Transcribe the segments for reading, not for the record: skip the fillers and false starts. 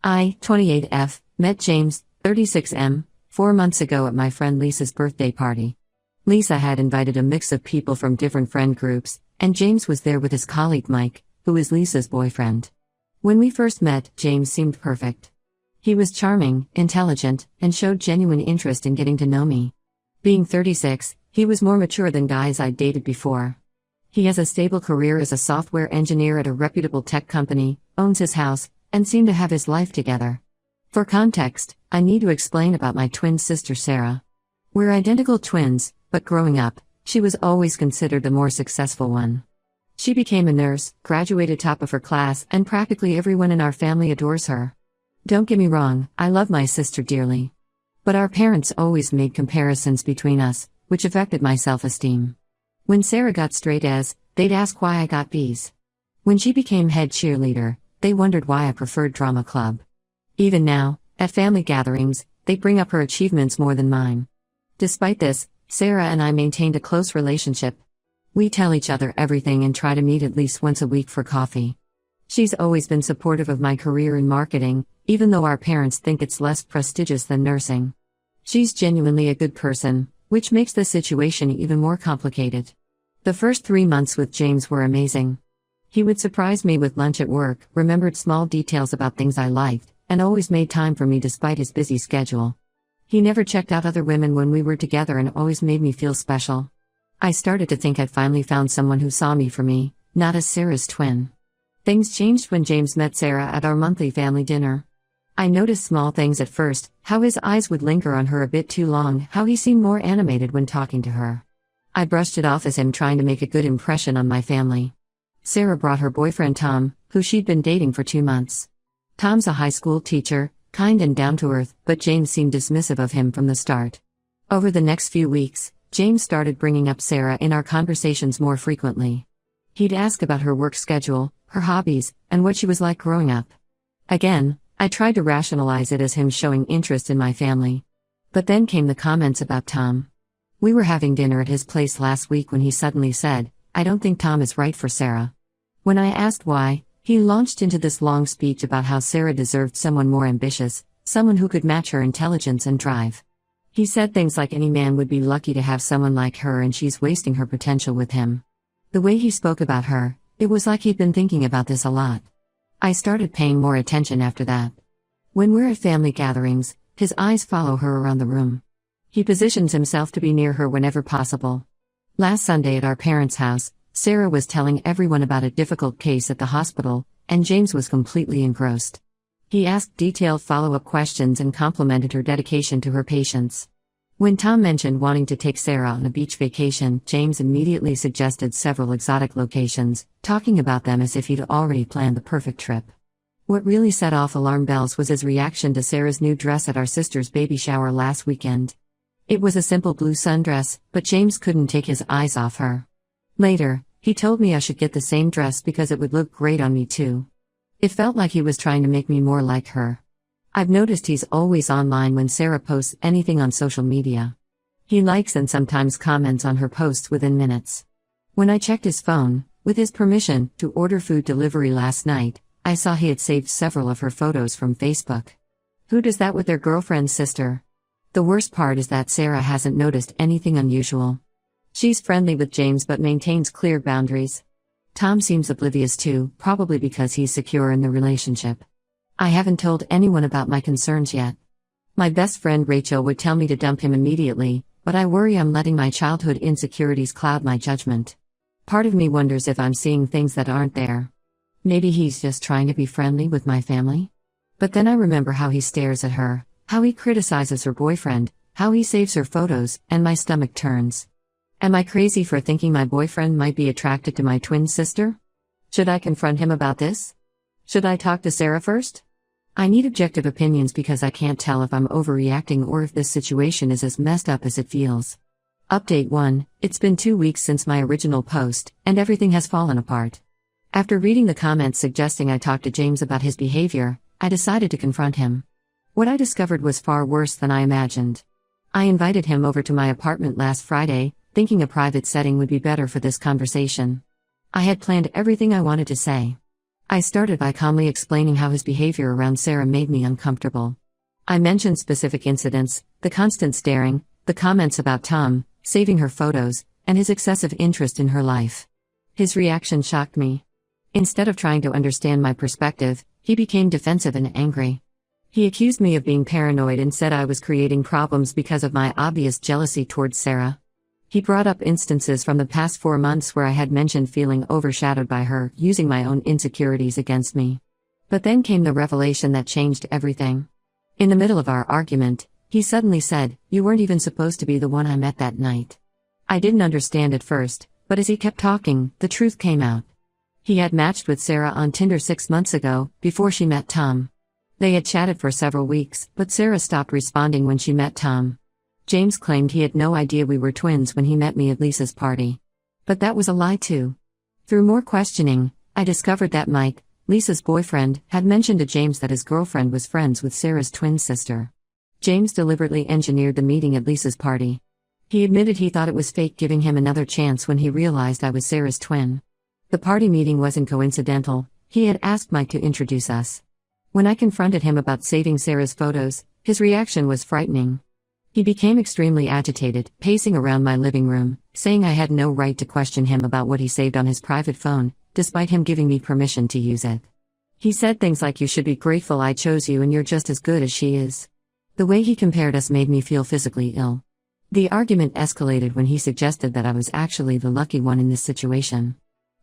I, 28F, met James, 36M, 4 months ago at my friend Lisa's birthday party. Lisa had invited a mix of people from different friend groups, and James was there with his colleague Mike, who is Lisa's boyfriend. When we first met, James seemed perfect. He was charming, intelligent, and showed genuine interest in getting to know me. Being 36, he was more mature than guys I'd dated before. He has a stable career as a software engineer at a reputable tech company, owns his house, and seemed to have his life together. For context, I need to explain about my twin sister Sarah. We're identical twins, but growing up, she was always considered the more successful one. She became a nurse, graduated top of her class, and practically everyone in our family adores her. Don't get me wrong, I love my sister dearly. But our parents always made comparisons between us, which affected my self-esteem. When Sarah got straight A's, they'd ask why I got B's. When she became head cheerleader, they wondered why I preferred drama club. Even now, at family gatherings, they bring up her achievements more than mine. Despite this, Sarah and I maintained a close relationship. We tell each other everything and try to meet at least once a week for coffee. She's always been supportive of my career in marketing, even though our parents think it's less prestigious than nursing. She's genuinely a good person, which makes the situation even more complicated. The first 3 months with James were amazing. He would surprise me with lunch at work, remembered small details about things I liked, and always made time for me despite his busy schedule. He never checked out other women when we were together and always made me feel special. I started to think I'd finally found someone who saw me for me, not as Sarah's twin. Things changed when James met Sarah at our monthly family dinner. I noticed small things at first, how his eyes would linger on her a bit too long, how he seemed more animated when talking to her. I brushed it off as him trying to make a good impression on my family. Sarah brought her boyfriend Tom, who she'd been dating for 2 months. Tom's a high school teacher, kind and down-to-earth, but James seemed dismissive of him from the start. Over the next few weeks, James started bringing up Sarah in our conversations more frequently. He'd ask about her work schedule, her hobbies, and what she was like growing up. Again, I tried to rationalize it as him showing interest in my family. But then came the comments about Tom. We were having dinner at his place last week when he suddenly said, "I don't think Tom is right for Sarah." When I asked why, he launched into this long speech about how Sarah deserved someone more ambitious, someone who could match her intelligence and drive. He said things like any man would be lucky to have someone like her and she's wasting her potential with him. The way he spoke about her, it was like he'd been thinking about this a lot. I started paying more attention after that. When we're at family gatherings, his eyes follow her around the room. He positions himself to be near her whenever possible. Last Sunday at our parents' house, Sarah was telling everyone about a difficult case at the hospital, and James was completely engrossed. He asked detailed follow-up questions and complimented her dedication to her patients. When Tom mentioned wanting to take Sarah on a beach vacation, James immediately suggested several exotic locations, talking about them as if he'd already planned the perfect trip. What really set off alarm bells was his reaction to Sarah's new dress at our sister's baby shower last weekend. It was a simple blue sundress, but James couldn't take his eyes off her. Later, he told me I should get the same dress because it would look great on me too. It felt like he was trying to make me more like her. I've noticed he's always online when Sarah posts anything on social media. He likes and sometimes comments on her posts within minutes. When I checked his phone, with his permission, to order food delivery last night, I saw he had saved several of her photos from Facebook. Who does that with their girlfriend's sister? The worst part is that Sarah hasn't noticed anything unusual. She's friendly with James but maintains clear boundaries. Tom seems oblivious too, probably because he's secure in the relationship. I haven't told anyone about my concerns yet. My best friend Rachel would tell me to dump him immediately, but I worry I'm letting my childhood insecurities cloud my judgment. Part of me wonders if I'm seeing things that aren't there. Maybe he's just trying to be friendly with my family? But then I remember how he stares at her, how he criticizes her boyfriend, how he saves her photos, and my stomach turns. Am I crazy for thinking my boyfriend might be attracted to my twin sister? Should I confront him about this? Should I talk to Sarah first? I need objective opinions because I can't tell if I'm overreacting or if this situation is as messed up as it feels. Update 1, it's been 2 weeks since my original post, and everything has fallen apart. After reading the comments suggesting I talk to James about his behavior, I decided to confront him. What I discovered was far worse than I imagined. I invited him over to my apartment last Friday, thinking a private setting would be better for this conversation. I had planned everything I wanted to say. I started by calmly explaining how his behavior around Sarah made me uncomfortable. I mentioned specific incidents, the constant staring, the comments about Tom, saving her photos, and his excessive interest in her life. His reaction shocked me. Instead of trying to understand my perspective, he became defensive and angry. He accused me of being paranoid and said I was creating problems because of my obvious jealousy towards Sarah. He brought up instances from the past 4 months where I had mentioned feeling overshadowed by her, using my own insecurities against me. But then came the revelation that changed everything. In the middle of our argument, he suddenly said, "You weren't even supposed to be the one I met that night." I didn't understand at first, but as he kept talking, the truth came out. He had matched with Sarah on Tinder 6 months ago, before she met Tom. They had chatted for several weeks, but Sarah stopped responding when she met Tom. James claimed he had no idea we were twins when he met me at Lisa's party. But that was a lie too. Through more questioning, I discovered that Mike, Lisa's boyfriend, had mentioned to James that his girlfriend was friends with Sarah's twin sister. James deliberately engineered the meeting at Lisa's party. He admitted he thought it was fake, giving him another chance when he realized I was Sarah's twin. The party meeting wasn't coincidental. He had asked Mike to introduce us. When I confronted him about saving Sarah's photos, his reaction was frightening. He became extremely agitated, pacing around my living room, saying I had no right to question him about what he saved on his private phone, despite him giving me permission to use it. He said things like, "You should be grateful I chose you and you're just as good as she is." The way he compared us made me feel physically ill. The argument escalated when he suggested that I was actually the lucky one in this situation.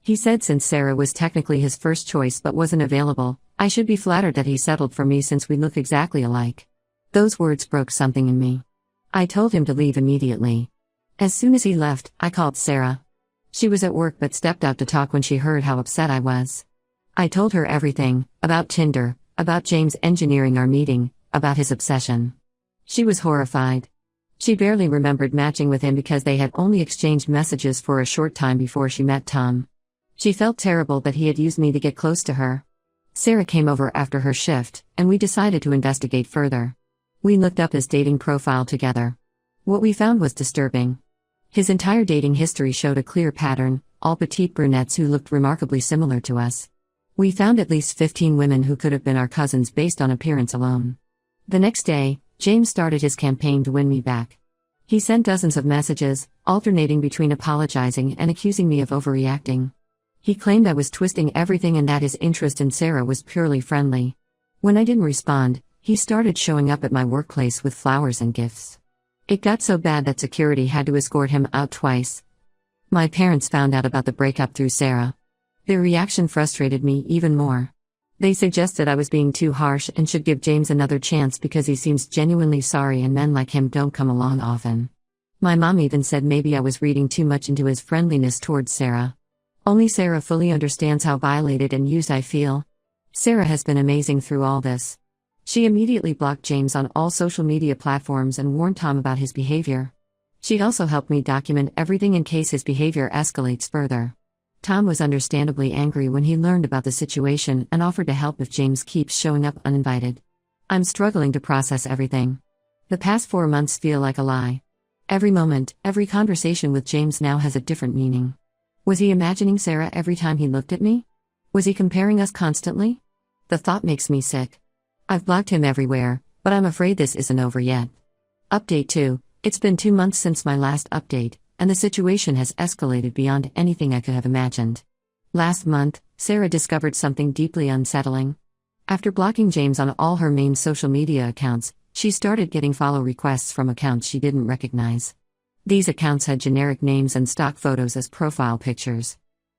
He said since Sarah was technically his first choice but wasn't available, I should be flattered that he settled for me since we look exactly alike. Those words broke something in me. I told him to leave immediately. As soon as he left, I called Sarah. She was at work but stepped out to talk when she heard how upset I was. I told her everything, about Tinder, about James engineering our meeting, about his obsession. She was horrified. She barely remembered matching with him because they had only exchanged messages for a short time before she met Tom. She felt terrible that he had used me to get close to her. Sarah came over after her shift, and we decided to investigate further. We looked up his dating profile together. What we found was disturbing. His entire dating history showed a clear pattern, all petite brunettes who looked remarkably similar to us. We found at least 15 women who could have been our cousins based on appearance alone. The next day, James started his campaign to win me back. He sent dozens of messages, alternating between apologizing and accusing me of overreacting. He claimed I was twisting everything and that his interest in Sarah was purely friendly. When I didn't respond, he started showing up at my workplace with flowers and gifts. It got so bad that security had to escort him out twice. My parents found out about the breakup through Sarah. Their reaction frustrated me even more. They suggested I was being too harsh and should give James another chance because he seems genuinely sorry and men like him don't come along often. My mom even said maybe I was reading too much into his friendliness towards Sarah. Only Sarah fully understands how violated and used I feel. Sarah has been amazing through all this. She immediately blocked James on all social media platforms and warned Tom about his behavior. She also helped me document everything in case his behavior escalates further. Tom was understandably angry when he learned about the situation and offered to help if James keeps showing up uninvited. I'm struggling to process everything. The past 4 months feel like a lie. Every moment, every conversation with James now has a different meaning. Was he imagining Sarah every time he looked at me? Was he comparing us constantly? The thought makes me sick. I've blocked him everywhere, but I'm afraid this isn't over yet. Update 2. It's been 2 months since my last update, and the situation has escalated beyond anything I could have imagined. Last month, Sarah discovered something deeply unsettling. After blocking James on all her main social media accounts, she started getting follow requests from accounts she didn't recognize. These accounts had generic names and stock photos as profile pictures.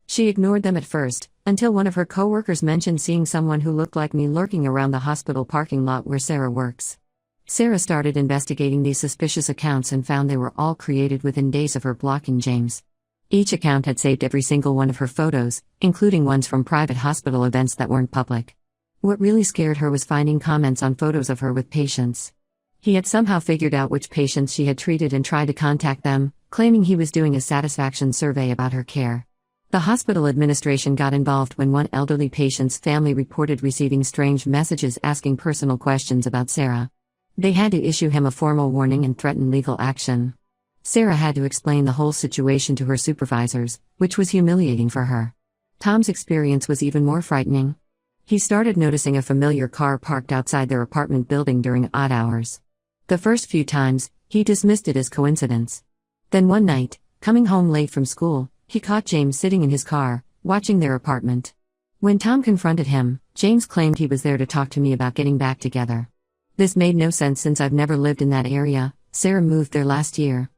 She ignored them at first, until one of her coworkers mentioned seeing someone who looked like me lurking around the hospital parking lot where Sarah works. Sarah started investigating these suspicious accounts and found they were all created within days of her blocking James. Each account had saved every single one of her photos, including ones from private hospital events that weren't public. What really scared her was finding comments on photos of her with patients. He had somehow figured out which patients she had treated and tried to contact them, claiming he was doing a satisfaction survey about her care. The hospital administration got involved when one elderly patient's family reported receiving strange messages asking personal questions about Sarah. They had to issue him a formal warning and threaten legal action. Sarah had to explain the whole situation to her supervisors, which was humiliating for her. Tom's experience was even more frightening. He started noticing a familiar car parked outside their apartment building during odd hours. The first few times, he dismissed it as coincidence. Then one night, coming home late from school, he caught James sitting in his car, watching their apartment. When Tom confronted him, James claimed he was there to talk to me about getting back together. This made no sense since I've never lived in that area. Sarah moved there last year.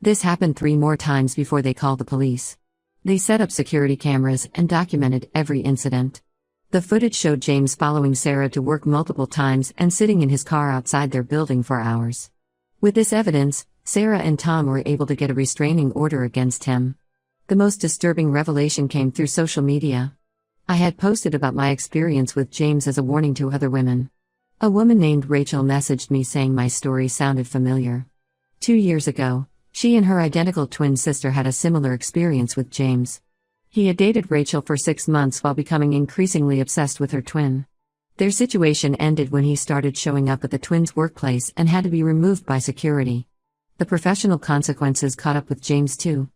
This happened 3 more times before they called the police. They set up security cameras and documented every incident. The footage showed James following Sarah to work multiple times and sitting in his car outside their building for hours. With this evidence, Sarah and Tom were able to get a restraining order against him. The most disturbing revelation came through social media. I had posted about my experience with James as a warning to other women. A woman named Rachel messaged me saying my story sounded familiar. 2 years ago, she and her identical twin sister had a similar experience with James. He had dated Rachel for 6 months while becoming increasingly obsessed with her twin. Their situation ended when he started showing up at the twins' workplace and had to be removed by security. The professional consequences caught up with James too.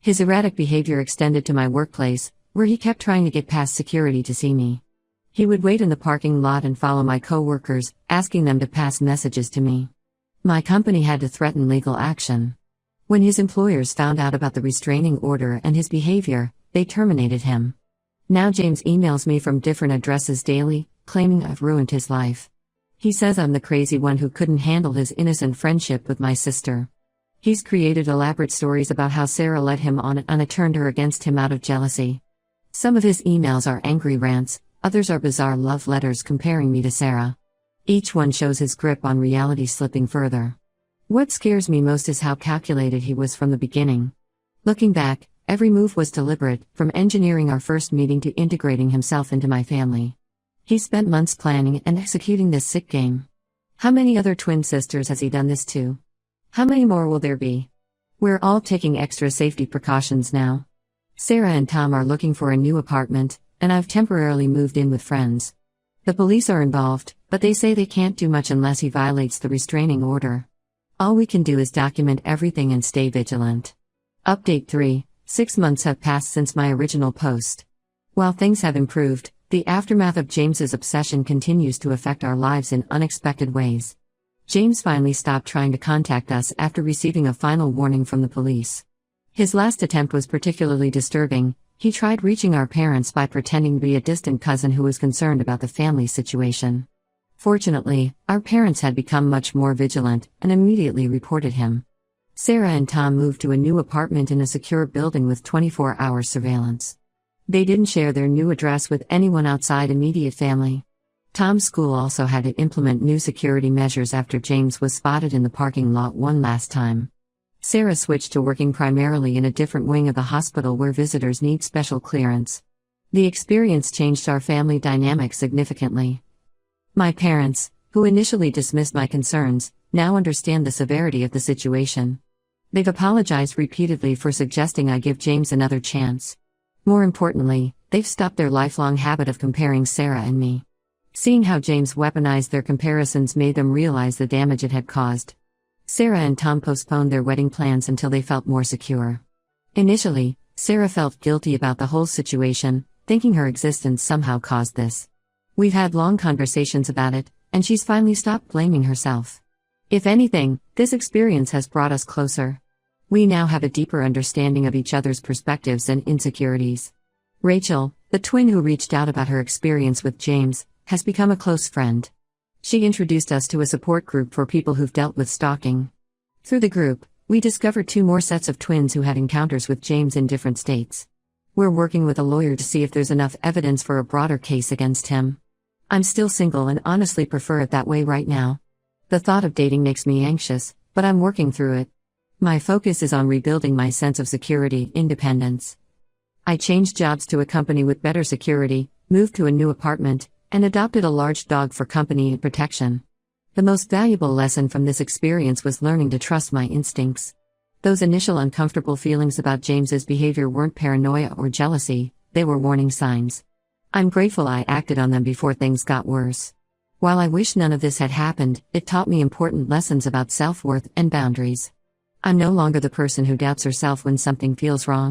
His erratic behavior extended to my workplace, where he kept trying to get past security to see me. He would wait in the parking lot and follow my co-workers, asking them to pass messages to me. My company had to threaten legal action. When his employers found out about the restraining order and his behavior, they terminated him. Now James emails me from different addresses daily, claiming I've ruined his life. He says I'm the crazy one who couldn't handle his innocent friendship with my sister. He's created elaborate stories about how Sarah led him on and I turned her against him out of jealousy. Some of his emails are angry rants, others are bizarre love letters comparing me to Sarah. Each one shows his grip on reality slipping further. What scares me most is how calculated he was from the beginning. Looking back, every move was deliberate, from engineering our first meeting to integrating himself into my family. He spent months planning and executing this sick game. How many other twin sisters has he done this to? How many more will there be? We're all taking extra safety precautions now. Sarah and Tom are looking for a new apartment, and I've temporarily moved in with friends. The police are involved, but they say they can't do much unless he violates the restraining order. All we can do is document everything and stay vigilant. Update 3: 6 months have passed since my original post. While things have improved, the aftermath of James's obsession continues to affect our lives in unexpected ways. James finally stopped trying to contact us after receiving a final warning from the police. His last attempt was particularly disturbing. He tried reaching our parents by pretending to be a distant cousin who was concerned about the family situation. Fortunately, our parents had become much more vigilant and immediately reported him. Sarah and Tom moved to a new apartment in a secure building with 24-hour surveillance. They didn't share their new address with anyone outside immediate family. Tom's school also had to implement new security measures after James was spotted in the parking lot one last time. Sarah switched to working primarily in a different wing of the hospital where visitors need special clearance. The experience changed our family dynamic significantly. My parents, who initially dismissed my concerns, now understand the severity of the situation. They've apologized repeatedly for suggesting I give James another chance. More importantly, they've stopped their lifelong habit of comparing Sarah and me. Seeing how James weaponized their comparisons made them realize the damage it had caused. Sarah and Tom postponed their wedding plans until they felt more secure. Initially, Sarah felt guilty about the whole situation, thinking her existence somehow caused this. We've had long conversations about it, and she's finally stopped blaming herself. If anything, this experience has brought us closer. We now have a deeper understanding of each other's perspectives and insecurities. Rachel, the twin who reached out about her experience with James, has become a close friend. She introduced us to a support group for people who've dealt with stalking. Through the group, we discovered 2 more sets of twins who had encounters with James in different states. We're working with a lawyer to see if there's enough evidence for a broader case against him. I'm still single and honestly prefer it that way right now. The thought of dating makes me anxious, but I'm working through it. My focus is on rebuilding my sense of security, independence. I changed jobs to a company with better security, moved to a new apartment, and adopted a large dog for company and protection. The most valuable lesson from this experience was learning to trust my instincts. Those initial uncomfortable feelings about James's behavior weren't paranoia or jealousy, they were warning signs. I'm grateful I acted on them before things got worse. While I wish none of this had happened, it taught me important lessons about self-worth and boundaries. I'm no longer the person who doubts herself when something feels wrong.